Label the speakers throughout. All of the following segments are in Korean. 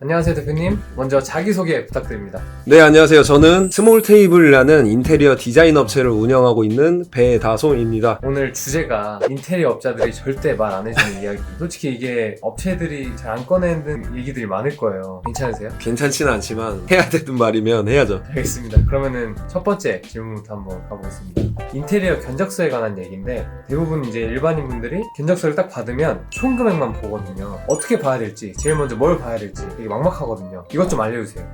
Speaker 1: 안녕하세요 대표님. 먼저 자기소개 부탁드립니다.
Speaker 2: 네, 안녕하세요. 저는 스몰테이블이라는 인테리어 디자인 업체를 운영하고 있는 배다솜입니다.
Speaker 1: 오늘 주제가 인테리어 업자들이 절대 말 안 해주는 이야기. 솔직히 이게 업체들이 잘 안 꺼내는 얘기들이 많을 거예요. 괜찮으세요?
Speaker 2: 괜찮지는 않지만 해야 되는 말이면 해야죠.
Speaker 1: 알겠습니다. 그러면은 첫 번째 질문부터 한번 가보겠습니다. 인테리어 견적서에 관한 얘기인데 대부분 이제 일반인 분들이 견적서를 딱 받으면 총 금액만 보거든요. 어떻게 봐야 될지, 제일 먼저 뭘 봐야 될지 되게 막막하거든요. 이것 좀 알려주세요.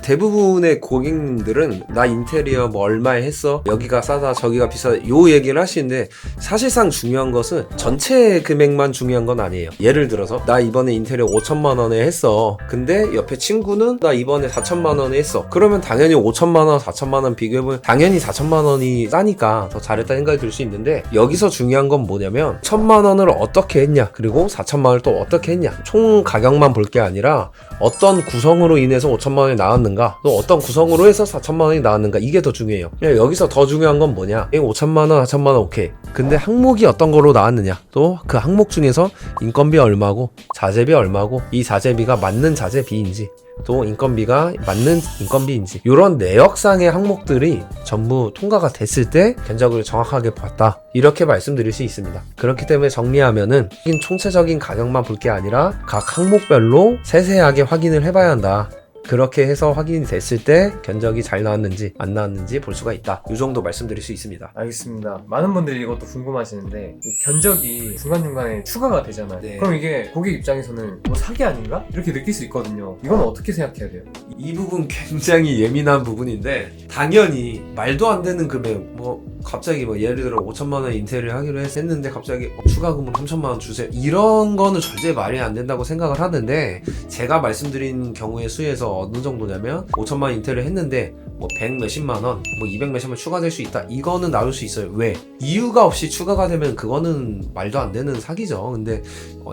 Speaker 2: 대부분의 고객님들은 나 인테리어 뭐 얼마에 했어? 여기가 싸다 저기가 비싸다 요 얘기를 하시는데 사실상 중요한 것은 전체 금액만 중요한 건 아니에요. 예를 들어서 나 이번에 인테리어 5천만 원에 했어. 근데 옆에 친구는 나 이번에 4천만 원에 했어. 그러면 당연히 5천만 원 4천만 원 비교해보면 당연히 4천만 원이 싸니까 더 잘했다 생각이 들 수 있는데, 여기서 중요한 건 뭐냐면 1천만 원을 어떻게 했냐, 그리고 4천만 원을 또 어떻게 했냐, 총 가격만 볼 게 아니라 어떤 구성으로 인해서 5천만 원이 나왔는가, 또 어떤 구성으로 해서 4천만 원이 나왔는가, 이게 더 중요해요. 여기서 더 중요한 건 뭐냐, 5천만 원 4천만 원 오케이. 근데 항목이 어떤 걸로 나왔느냐, 또 그 항목 중에서 인건비 얼마고 자재비 얼마고, 이 자재비가 맞는 자재비인지 또 인건비가 맞는 인건비인지, 이런 내역상의 항목들이 전부 통과가 됐을 때 견적을 정확하게 봤다, 이렇게 말씀드릴 수 있습니다. 그렇기 때문에 정리하면은 총체적인 가격만 볼 게 아니라 각 항목별로 세세하게 확인을 해봐야 한다. 그렇게 해서 확인이 됐을 때 견적이 잘 나왔는지 안 나왔는지 볼 수가 있다. 이 정도 말씀드릴 수 있습니다.
Speaker 1: 알겠습니다. 많은 분들이 이것도 궁금하시는데 이 견적이 중간중간에 추가가 되잖아요.
Speaker 2: 네.
Speaker 1: 그럼 이게 고객 입장에서는 뭐 사기 아닌가? 이렇게 느낄 수 있거든요. 이건 어떻게 생각해야 돼요?
Speaker 2: 이 부분 굉장히 예민한 부분인데, 당연히 말도 안 되는 금액, 갑자기 예를 들어 5천만 원 인테리어 하기로 했는데 갑자기 추가금으로 3천만 원 주세요, 이런 거는 절대 말이 안 된다고 생각을 하는데, 제가 말씀드린 경우의 수에서 어느 정도냐면 5천만 원 인테리어 했는데 100 몇십만 원, 200 몇십만 원 추가될 수 있다, 이거는 나올 수 있어요. 왜? 이유가 없이 추가가 되면 그거는 말도 안 되는 사기죠. 근데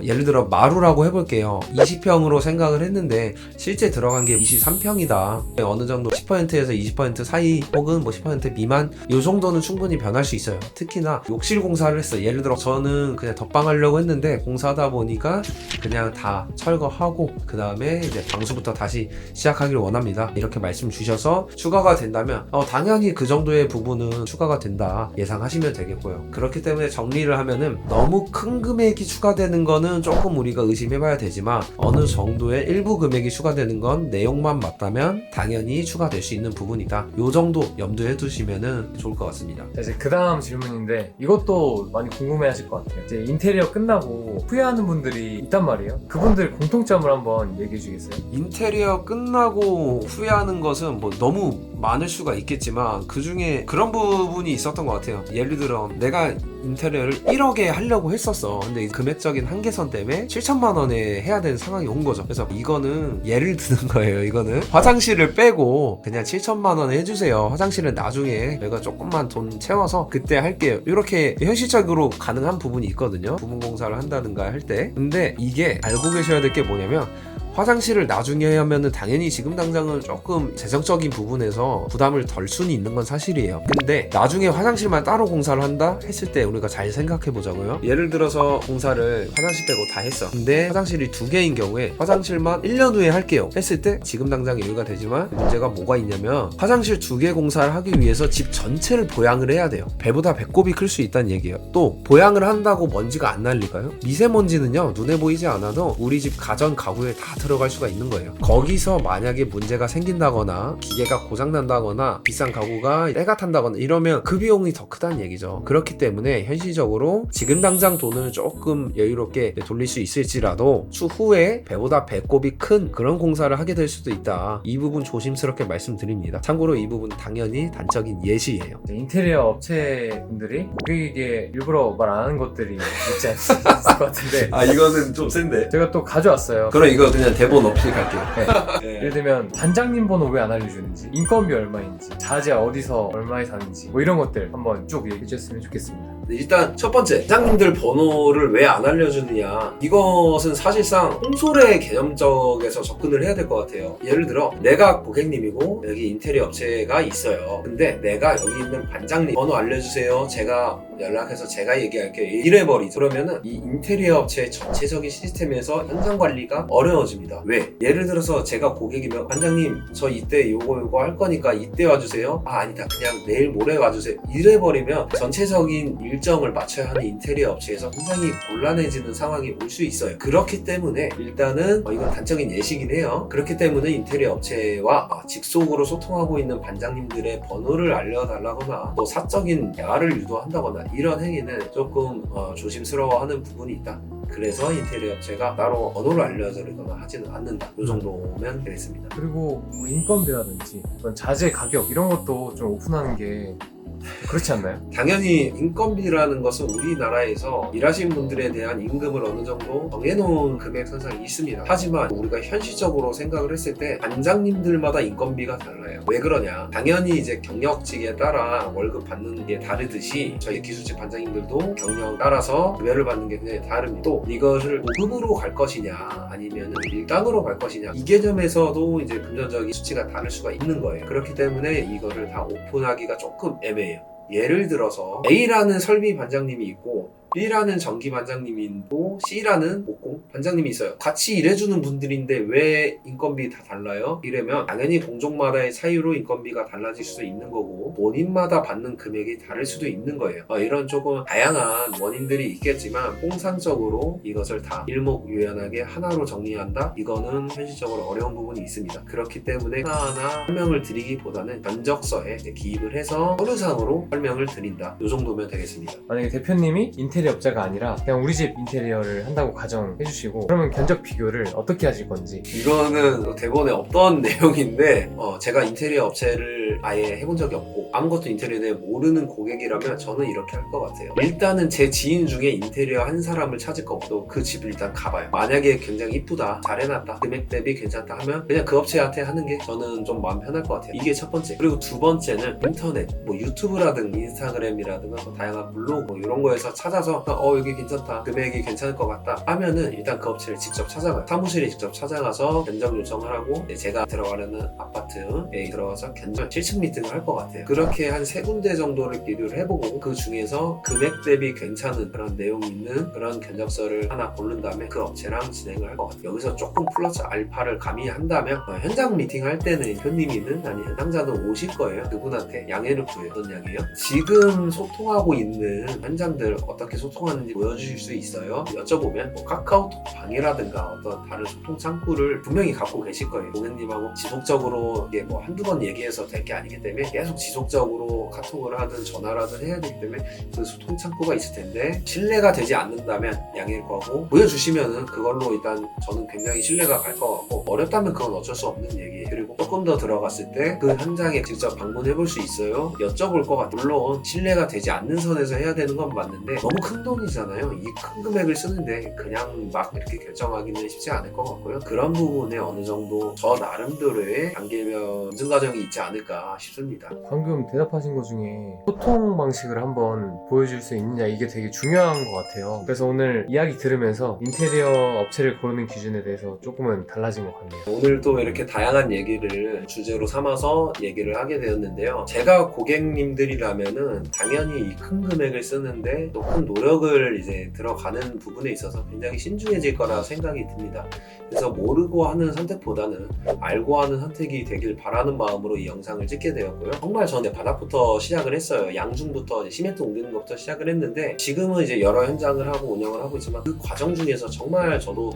Speaker 2: 예를 들어 마루라고 해볼게요. 20평으로 생각을 했는데 실제 들어간 게 23평이다. 어느 정도 10%에서 20% 사이 혹은 10% 미만, 요 정도는 충분히 변할 수 있어요. 특히나 욕실 공사를 했어. 예를 들어 저는 그냥 덧방하려고 했는데 공사하다 보니까 그냥 다 철거하고 그 다음에 이제 방수부터 다시 시작하기를 원합니다, 이렇게 말씀 주셔서 추가가 된다면 당연히 그 정도의 부분은 추가가 된다 예상하시면 되겠고요. 그렇기 때문에 정리를 하면은 너무 큰 금액이 추가되는 거는 조금 우리가 의심해봐야 되지만, 어느 정도의 일부 금액이 추가되는 건 내용만 맞다면 당연히 추가될 수 있는 부분이다, 요 정도 염두에 두시면은 좋을 것 같습니다.
Speaker 1: 자, 이제 그 다음 질문인데 이것도 많이 궁금해하실 것 같아요. 이제 인테리어 끝나고 후회하는 분들이 있단 말이에요. 그분들 공통점을 한번 얘기해 주겠어요?
Speaker 2: 인테리어 끝나고 후회하는 것은 너무 많을 수가 있겠지만, 그 중에 그런 부분이 있었던 것 같아요. 예를 들어 내가 인테리어를 1억에 하려고 했었어. 근데 금액적인 한계선 때문에 7천만 원에 해야 되는 상황이 온 거죠. 그래서 이거는 예를 드는 거예요. 이거는 화장실을 빼고 그냥 7천만 원에 해주세요, 화장실은 나중에 내가 조금만 돈 채워서 그때 할게요, 이렇게 현실적으로 가능한 부분이 있거든요, 부분 공사를 한다든가 할 때. 근데 이게 알고 계셔야 될 게 뭐냐면, 화장실을 나중에 하면은 당연히 지금 당장은 조금 재정적인 부분에서 부담을 덜 수는 있는 건 사실이에요. 근데 나중에 화장실만 따로 공사를 한다 했을 때 우리가 잘 생각해 보자고요. 예를 들어서 공사를 화장실 빼고 다 했어. 근데 화장실이 2개인 경우에 화장실만 1년 후에 할게요 했을 때 지금 당장 여유가 되지만, 문제가 뭐가 있냐면 화장실 2개 공사를 하기 위해서 집 전체를 보양을 해야 돼요. 배보다 배꼽이 클 수 있다는 얘기예요. 또 보양을 한다고 먼지가 안 날릴까요? 미세먼지는요 눈에 보이지 않아도 우리 집 가전 가구에 다 들어갈 수가 있는 거예요. 거기서 만약에 문제가 생긴다거나 기계가 고장난다거나 비싼 가구가 때가 탄다거나 이러면 그 비용이 더 크다는 얘기죠. 그렇기 때문에 현실적으로 지금 당장 돈을 조금 여유롭게 돌릴 수 있을지라도 추후에 배보다 배꼽이 큰 그런 공사를 하게 될 수도 있다, 이 부분 조심스럽게 말씀드립니다. 참고로 이 부분 당연히 단적인 예시예요.
Speaker 1: 인테리어 업체 분들이 고객에게 일부러 말 안 하는 것들이 있지 않을 것 같은데
Speaker 2: 이거는 좀 센데.
Speaker 1: 제가 또 가져왔어요.
Speaker 2: 그럼 이거 그냥 대본 없이 갈게요.
Speaker 1: 네. 예를 들면 반장님 번호 왜 안 알려주는지, 인건비 얼마인지, 자재 어디서 얼마에 사는지, 이런 것들 한번 쭉 얘기해 주셨으면 좋겠습니다.
Speaker 2: 일단 첫 번째, 사장님들 번호를 왜 안 알려주느냐, 이것은 사실상 홍솔의 개념적에서 접근을 해야 될 것 같아요. 예를 들어 내가 고객님이고 여기 인테리어 업체가 있어요. 근데 내가 여기 있는 반장님 번호 알려주세요, 제가 연락해서 제가 얘기할게요. 이래버리죠. 그러면은 이 인테리어 업체의 전체적인 시스템에서 현장 관리가 어려워집니다. 왜? 예를 들어서 제가 고객이면 반장님 저 이때 요거 할 거니까 이때 와주세요. 아 아니다 그냥 내일 모레 와주세요. 이래버리면 전체적인 일정을 맞춰야 하는 인테리어 업체에서 굉장히 곤란해지는 상황이 올 수 있어요. 그렇기 때문에 일단은 이건 단적인 예시긴 해요. 그렇기 때문에 인테리어 업체와 직속으로 소통하고 있는 반장님들의 번호를 알려달라거나 또 사적인 대화를 유도한다거나 이런 행위는 조금 조심스러워하는 부분이 있다. 그래서 인테리어 업체가 따로 번호를 알려드리거나 하지는 않는다. 이 정도면 되겠습니다.
Speaker 1: 그리고 뭐 인건비라든지 어떤 자재 가격 이런 것도 좀 오픈하는 게 그렇지 않나요?
Speaker 2: 당연히 인건비라는 것은 우리나라에서 일하시는 분들에 대한 임금을 어느 정도 정해놓은 금액 선상이 있습니다. 하지만 우리가 현실적으로 생각을 했을 때 반장님들마다 인건비가 달라요. 왜 그러냐? 당연히 이제 경력직에 따라 월급 받는 게 다르듯이 저희 기술직 반장님들도 경력 따라서 급여를 받는 게 굉장히 다릅니다. 또 이것을 5급으로 갈 것이냐 아니면 1단으로 갈 것이냐 이 개념에서도 이제 금전적인 수치가 다를 수가 있는 거예요. 그렇기 때문에 이거를 다 오픈하기가 조금 애매해요. 예를 들어서 A라는 설비 반장님이 있고 B라는 전기 반장님이 있고 C라는 목공 반장님이 있어요. 같이 일해주는 분들인데 왜 인건비 다 달라요? 이러면 당연히 공종마다의 차이로 인건비가 달라질 수도 있는 거고 본인마다 받는 금액이 다를 수도 있는 거예요. 이런 조금 다양한 원인들이 있겠지만 통상적으로 이것을 다 일목요연하게 하나로 정리한다? 이거는 현실적으로 어려운 부분이 있습니다. 그렇기 때문에 하나하나 설명을 드리기보다는 견적서에 기입을 해서 서류상으로 설명을 드린다. 이 정도면 되겠습니다.
Speaker 1: 만약에 대표님이 인테리어 업자가 아니라 그냥 우리 집 인테리어를 한다고 가정해 주시고 그러면 견적 비교를 어떻게 하실 건지.
Speaker 2: 이거는 대본에 없던 내용인데 제가 인테리어 업체를 아예 해본 적이 없고 아무것도 인테리어에 대해 모르는 고객이라면 저는 이렇게 할 것 같아요. 일단은 제 지인 중에 인테리어 한 사람을 찾을 거고 그 집을 일단 가봐요. 만약에 굉장히 이쁘다, 잘 해놨다, 금액 대비 괜찮다 하면 그냥 그 업체한테 하는 게 저는 좀 마음 편할 것 같아요. 이게 첫 번째. 그리고 두 번째는 인터넷, 뭐 유튜브라든가 인스타그램이라든가 뭐 다양한 블로그 뭐 이런 거에서 찾아서 여기 괜찮다, 금액이 괜찮을 것 같다 하면은 일단 그 업체를 직접 찾아가요. 사무실에 직접 찾아가서 견적 요청을 하고 제가 들어가려는 아파트에 들어가서 견적 7층 미팅을 할 것 같아요. 그렇게 한 3군데 정도를 비교를 해보고 그 중에서 금액 대비 괜찮은 그런 내용이 있는 그런 견적서를 하나 고른 다음에 그 업체랑 진행을 할 것 같아요. 여기서 조금 플러스 알파를 가미한다면 현장 미팅 할 때는 대표님이든 아니 현장자든 오실 거예요. 그분한테 양해를 구해요. 어떤 양해요? 지금 소통하고 있는 현장들 어떻게 소통하는지 보여주실 수 있어요? 여쭤보면 뭐 카카오톡 방이라든가 어떤 다른 소통 창구를 분명히 갖고 계실 거예요. 고객님하고 지속적으로 이게 뭐 한두 번 얘기해서 될 게 아니기 때문에 계속 지속적으로 카톡을 하든 전화를 해야 되기 때문에 그 소통 창구가 있을 텐데 신뢰가 되지 않는다면 양해를 구하고 보여주시면은 그걸로 일단 저는 굉장히 신뢰가 갈 것 같고 어렵다면 그건 어쩔 수 없는 얘기예요. 그리고 조금 더 들어갔을 때 그 현장에 직접 방문해 볼 수 있어요? 여쭤볼 것 같아요. 물론 신뢰가 되지 않는 선에서 해야 되는 건 맞는데 너무 큰 돈이잖아요. 이 큰 금액을 쓰는데 그냥 막 이렇게 결정하기는 쉽지 않을 것 같고요. 그런 부분에 어느 정도 저 나름대로의 단계별 검증 과정이 있지 않을까 싶습니다.
Speaker 1: 방금 대답하신 것 중에 소통 방식을 한번 보여줄 수 있느냐 이게 되게 중요한 것 같아요. 그래서 오늘 이야기 들으면서 인테리어 업체를 고르는 기준에 대해서 조금은 달라진 것 같네요.
Speaker 2: 오늘 또 이렇게 다양한 얘기를 주제로 삼아서 얘기를 하게 되었는데요. 제가 고객님들이라면은 당연히 이 큰 금액을 쓰는데 또 큰 노력을 이제 들어가는 부분에 있어서 굉장히 신중해질 거라 생각이 듭니다. 그래서 모르고 하는 선택보다는 알고 하는 선택이 되길 바라는 마음으로 이 영상을 찍게 되었고요. 정말 저는 바닥부터 시작을 했어요. 양중부터 시멘트 옮기는 것부터 시작을 했는데 지금은 이제 여러 현장을 하고 운영을 하고 있지만 그 과정 중에서 정말 저도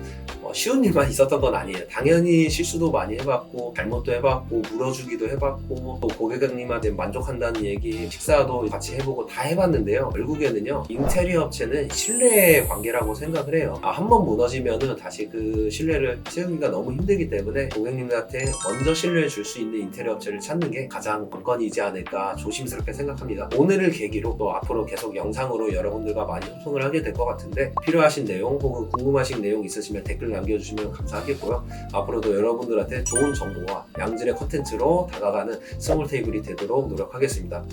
Speaker 2: 쉬운 일만 있었던 건 아니에요. 당연히 실수도 많이 해봤고 잘못도 해봤고 물어주기도 해봤고 또 고객님한테 만족한다는 얘기 식사도 같이 해보고 다 해봤는데요. 결국에는요 인테리어 업체는 신뢰 관계라고 생각을 해요. 한 번 무너지면은 다시 그 신뢰를 세우기가 너무 힘들기 때문에 고객님한테 먼저 신뢰를 줄 수 있는 인테리어 업체를 찾는 게 가장 관건이지 않을까 조심스럽게 생각합니다. 오늘을 계기로 또 앞으로 계속 영상으로 여러분들과 많이 소통을 하게 될 것 같은데 필요하신 내용 혹은 궁금하신 내용 있으시면 댓글 남겨주시면 감사하겠고요. 앞으로도 여러분들한테 좋은 정보와 양질의 컨텐츠로 다가가는 스몰 테이블이 되도록 노력하겠습니다.